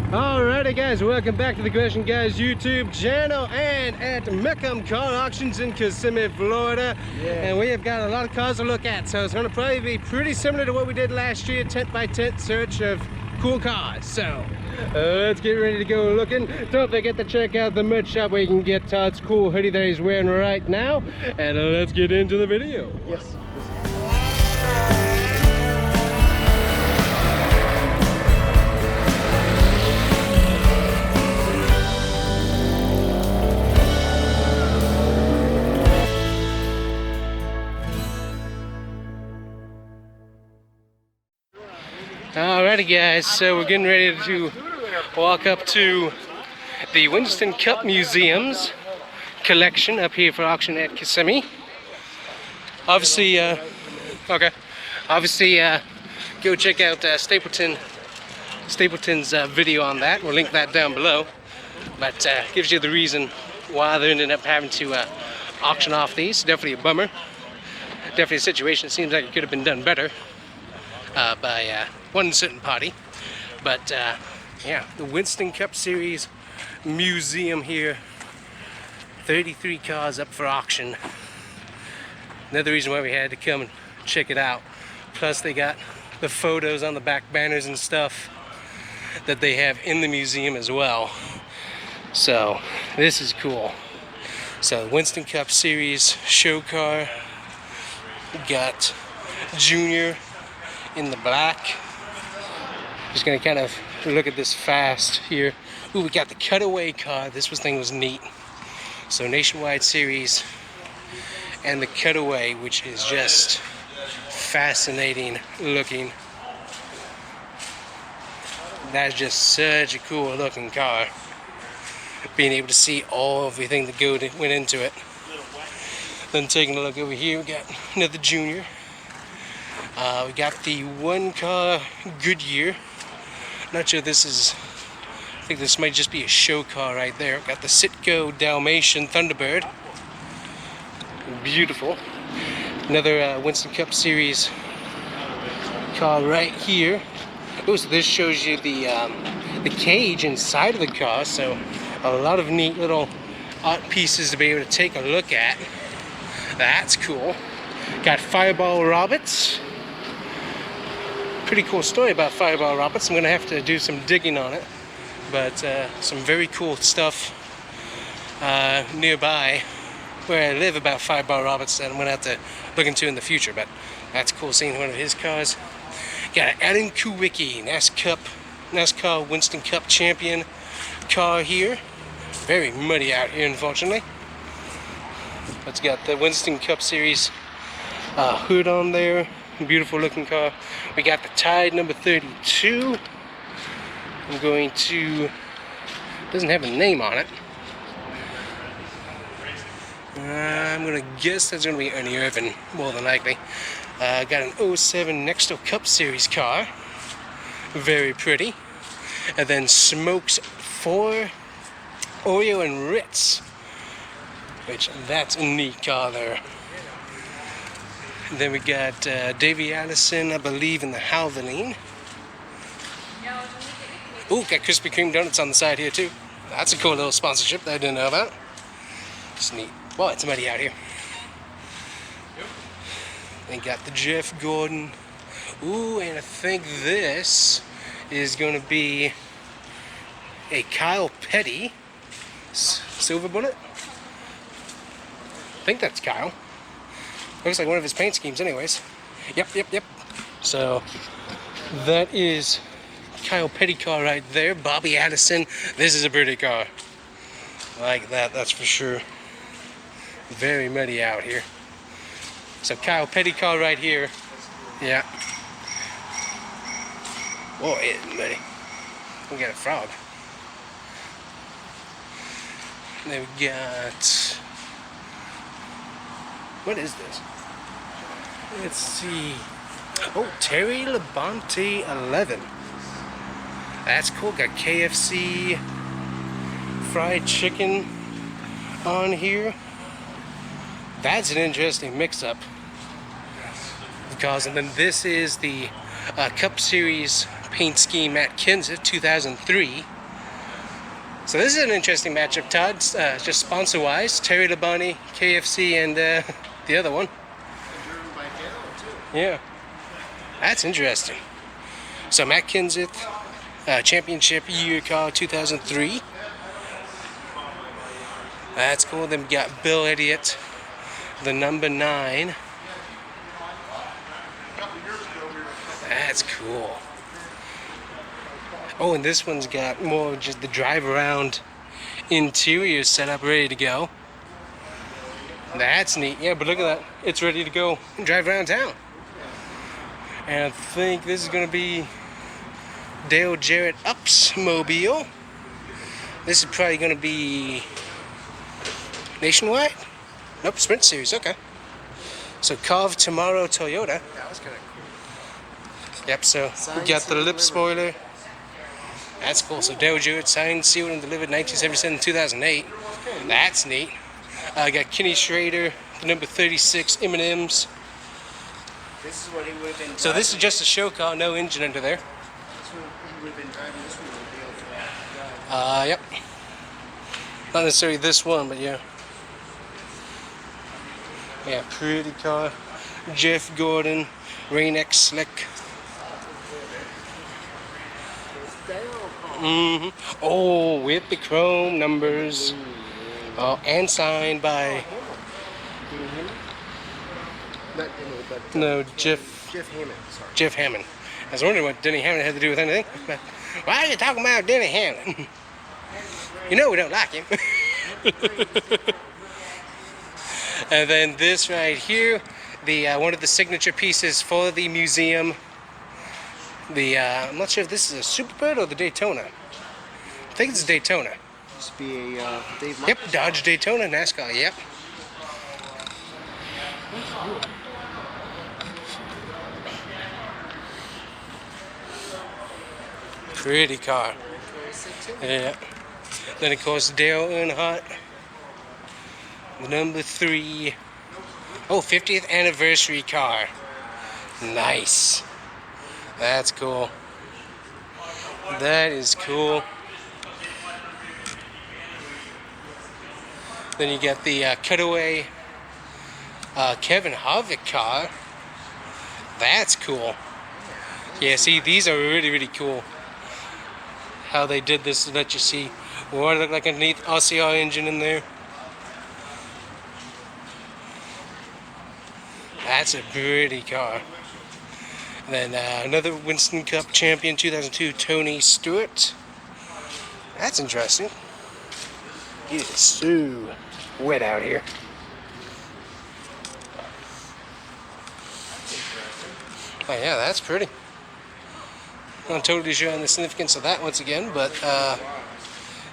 Alrighty guys, welcome back to the Combustion Guys YouTube channel and at Mecum Car Auctions in Kissimmee, Florida. And we have got a lot of cars to look at, so it's going to probably be pretty similar to what we did last year, tent by tent search of cool cars. So let's get ready to go looking. Don't forget to check out the merch shop where you can get Todd's cool hoodie that he's wearing right now. And let's get into the video. Yes. Alrighty guys, so we're getting ready to walk up to the Winston Cup Museum's collection up here for auction at Kissimmee. Obviously, go check out Stapleton's video on that. We'll link that down below. But gives you the reason why they ended up having to auction off these. Definitely a bummer. Definitely a situation. Seems like it could have been done better by one certain party. But yeah, the Winston Cup Series Museum here. 33 cars up for auction. Another reason why we had to come and check it out. Plus they got the photos on the back banners and stuff that they have in the museum as well. So this is cool. So Winston Cup Series show car. We got Junior in the black. Just gonna kind of look at this fast here. Ooh, we got the cutaway car. This thing was neat. So Nationwide Series and the cutaway, which is just fascinating looking. That's just such a cool looking car. Being able to see everything that went into it. Then taking a look over here, we got another Junior. We got the one car Goodyear. Not sure this is, I think this might just be a show car right there. Got the Citgo Dalmatian Thunderbird. Beautiful. Another Winston Cup Series car right here. Oh, so this shows you the cage inside of the car. So a lot of neat little art pieces to be able to take a look at. That's cool. Got Fireball Roberts. Pretty cool story about Fireball Roberts. I'm gonna have to do some digging on it, but some very cool stuff nearby where I live about Fireball Roberts that I'm gonna have to look into in the future. But that's cool seeing one of his cars. Got Alan Kulwicki, NASCAR Winston Cup champion car here. Very muddy out here, unfortunately. It's got the Winston Cup Series hood on there. Beautiful looking car. We got the Tide number 32. I'm going to, doesn't have a name on it. I'm gonna guess that's gonna be Ernie Irvin, more than likely. Got an 07 Nextel Cup Series car. Very pretty. And then Smokes 4 Oreo and Ritz, which that's a neat car there. And then we got Davey Allison, I believe, in the Howling. Ooh, got Krispy Kreme donuts on the side here too. That's a cool little sponsorship that I didn't know about. It's neat. Well, it's muddy out here. Then got the Jeff Gordon. Ooh, and I think this is going to be a Kyle Petty silver bullet. I think that's Kyle. Looks like one of his paint schemes anyways. Yep. So that is Kyle Petty car right there. Bobby Addison. This is a pretty car. Like that, that's for sure. Very muddy out here. So Kyle Petty car right here. Yeah. Whoa, it's muddy. We got a frog. And then we got, what is this? Let's see. Oh, Terry Labonte 11. That's cool. Got KFC fried chicken on here. That's an interesting mix-up. Because, and then this is the Cup Series paint scheme at Kansas 2003. So this is an interesting matchup, Todd. Just sponsor-wise, Terry Labonte, KFC, and the other one. Yeah, that's interesting. So Matt Kenseth, championship year car 2003. That's cool. Then we got Bill Elliott, the number 9. That's cool. Oh, and this one's got more of just the drive around interior setup ready to go. That's neat. Yeah, but look at that. It's ready to go and drive around town. And I think this is going to be Dale Jarrett Up's mobile. This is probably going to be Nationwide? Nope, Sprint Series. Okay. So Carve Tomorrow Toyota. That was kind of cool. Yep, so we got the lip spoiler. That's cool. So Dale Jarrett signed, sealed, and delivered 1977 2008. That's neat. I got Kenny Schrader, the number 36 M&M's. This is what he would have been. So this is just a show car, no engine under there. This one, he would have been driving this one with Dale. Yep. Not necessarily this one, but yeah. Yeah, pretty car. Jeff Gordon, Rain-X Slick. Oh, with the chrome numbers. Oh, and signed by. No, Jeff Hammond. Sorry. Jeff Hammond. I was wondering what Denny Hammond had to do with anything. But why are you talking about Denny Hammond? You know we don't like him. And then this right here, the one of the signature pieces for the museum. The I'm not sure if this is a Superbird or the Daytona. I think it's Daytona. Used to be a Dave. Yep, Dodge Daytona NASCAR. Yep. Pretty car. Yeah. Then of course Dale Earnhardt, the number 3. Oh, 50th anniversary car. Nice. That's cool. That is cool. Then you got the cutaway Kevin Harvick car. That's cool. Yeah, see, these are really, really cool. How they did this to let you see what it looked like underneath RCR engine in there. That's a pretty car. Then another Winston Cup champion 2002, Tony Stewart. That's interesting. It is so wet out here. Oh yeah, that's pretty. I'm not totally sure on the significance of that once again, but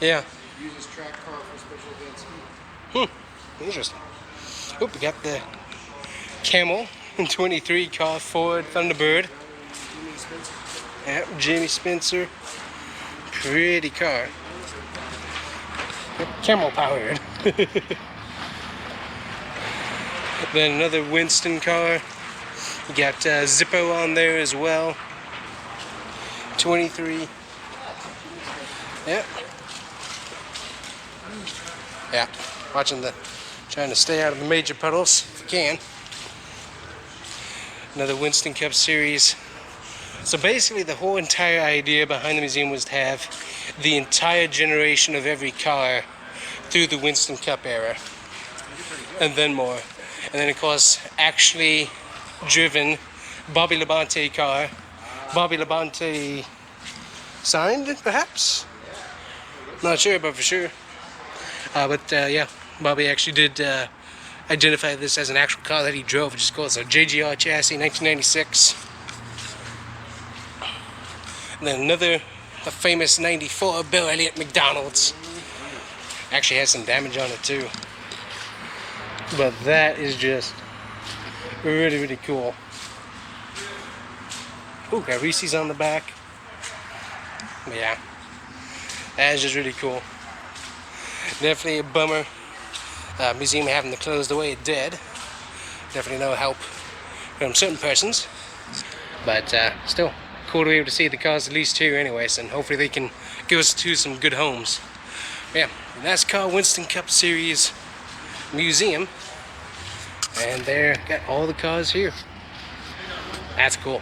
yeah. Uses track car for special events. Interesting. Oh, we got the Camel 23 car Ford Thunderbird. Jimmy Spencer. Yep, Jimmy Spencer. Pretty car. Yep, camel powered. Then another Winston car. You got Zippo on there as well. 23. Yep. Yeah. Trying to stay out of the major puddles if you can. Another Winston Cup series. So basically the whole entire idea behind the museum was to have the entire generation of every car through the Winston Cup era. And then more. And then of course actually driven Bobby Labonte car. Bobby Labonte signed, perhaps? Not sure, but for sure. Yeah, Bobby actually did identify this as an actual car that he drove, which is cool. So JGR chassis, 1996. And then another famous 94 Bill Elliott McDonald's. Actually has some damage on it too. But that is just really, really cool. Ooh, got Reese's on the back. But yeah, that is just really cool. Definitely a bummer. Museum having to close the way it did. Definitely no help from certain persons. But still, cool to be able to see the cars at least here anyways, and hopefully they can give us to some good homes. Yeah, the NASCAR Winston Cup Series Museum. And there, got all the cars here. That's cool.